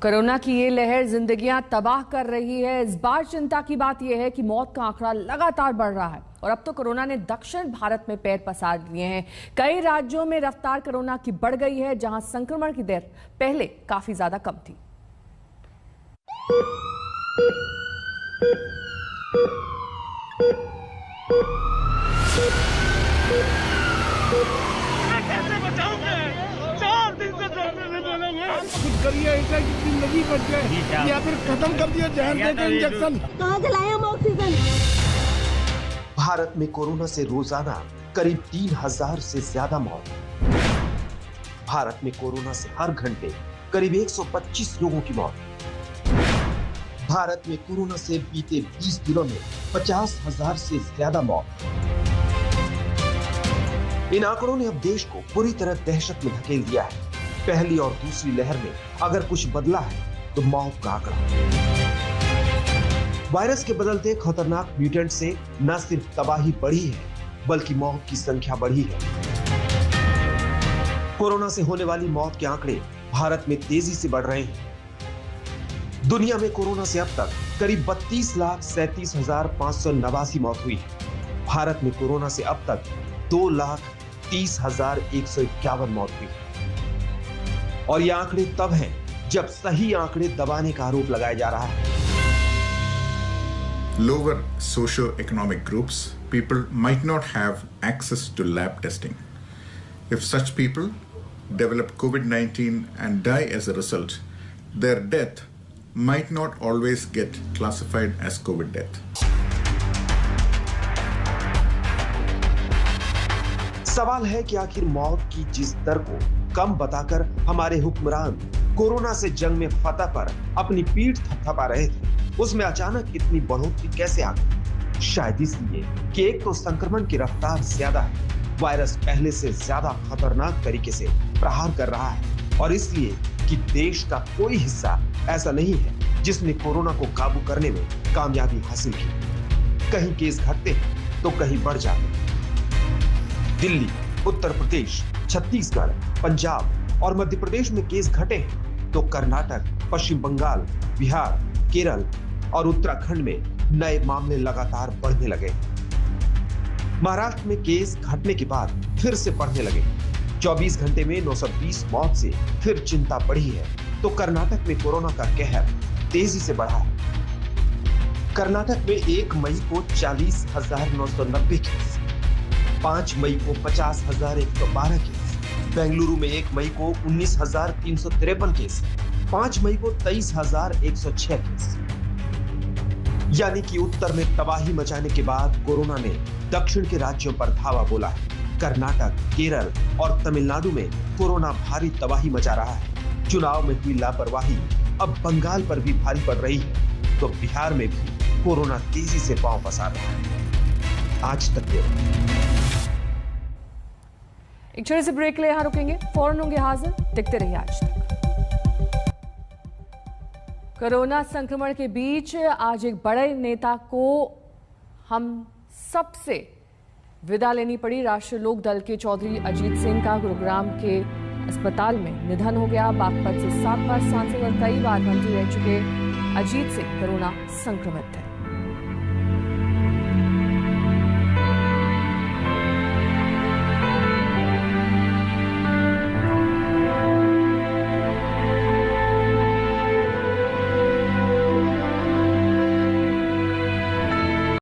Corona की ये लहर जिंदगियां तबाह कर रही है। इस बार चिंता की बात यह है कि मौत का आंकड़ा लगातार बढ़ रहा है और अब तो कोरोना ने दक्षिण भारत में पैर पसार लिए हैं। कई राज्यों में रफ्तार कोरोना की बढ़ गई है, जहां संक्रमण की दर पहले काफी ज्यादा कम थी। कुछ करिए ऐसा कि जिंदगी बच जाए या फिर खत्म कर दिया जहर देकर इंजेक्शन। कहाँ से लाए हम ऑक्सीजन? भारत में कोरोना से रोजाना करीब 3000 से ज्यादा मौत। भारत में कोरोना से हर घंटे करीब 125 लोगों की मौत। भारत में कोरोना से बीते 20 दिनों में 50,000 से ज्यादा मौत। इन आंकड़ों ने अब देश को पूरी तरह दहशत में धकेल दिया है। पहली और दूसरी लहर में अगर कुछ बदला है तो मौत का आंकड़ा। वायरस के बदलते खतरनाक म्यूटेंट से न सिर्फ तबाही बढ़ी है बल्कि मौत की संख्या बढ़ी है। कोरोना से होने वाली मौत के आंकड़े भारत में तेजी से बढ़ रहे हैं। दुनिया में कोरोना से अब तक करीब 32,37,589 मौत हुई है। भारत में कोरोना से अब तक 2,30,151 मौत हुई है। और ये आंकड़े तब हैं जब सही आंकड़े दबाने का आरोप लगाया जा रहा है। Lower socio-economic groups, people might not have access to lab testing. If such people develop COVID-19 and die as a result, their death might not always get classified as COVID death. सवाल है कि आखिर मौत की जिस दर को कम बताकर हमारे हुक्मरान कोरोना से जंग में फतह पर अपनी पीठ थपथपा रहे थे, उसमें अचानक इतनी बढ़ोतरी कैसे आ गई? शायद इसलिए कि एक तो संक्रमण की रफ्तार ज्यादा है, वायरस पहले से ज्यादा खतरनाक तरीके से प्रहार कर रहा है, और इसलिए कि देश का कोई हिस्सा ऐसा नहीं है जिसने कोरोना को काबू करने में कामयाबी हासिल की। कहीं केस घटते हैं तो कहीं बढ़ जाते हैं। दिल्ली, उत्तर प्रदेश, छत्तीसगढ़, पंजाब और मध्य प्रदेश में केस घटे हैं तो कर्नाटक, पश्चिम बंगाल, बिहार, केरल और उत्तराखंड में नए मामले लगातार बढ़ने लगे। महाराष्ट्र में केस घटने के बाद फिर से बढ़ने लगे। 24 घंटे में 920 मौत से फिर चिंता बढ़ी है तो कर्नाटक में कोरोना का कहर तेजी से बढ़ा है। कर्नाटक में 1 मई को 40,990 केस, 5 मई को 50,112 केस, बेंगलुरु में 1 मई को 19,353 केस, 5 मई को 23,106 केस। यानी कि उत्तर में तबाही मचाने के बाद कोरोना ने दक्षिण के राज्यों पर धावा बोला है। कर्नाटक, केरल और तमिलनाडु में कोरोना भारी तबाही मचा रहा है। चुनाव में हुई लापरवाही अब बंगाल पर भी भारी पड़ रही है तो बिहार में भी कोरोना तेजी से पांव पसार रहा है। आज तक एक छोटे से ब्रेक ले, यहां रुकेंगे, फौरन होंगे हाजिर। देखते रहिए आज तक। कोरोना संक्रमण के बीच आज एक बड़े नेता को हम सबसे विदा लेनी पड़ी। राष्ट्रीय लोक दल के चौधरी अजीत सिंह का गुरुग्राम के अस्पताल में निधन हो गया। बागपत से 7 बार सांसद और कई बार मंत्री रह चुके अजीत सिंह कोरोना संक्रमित थे।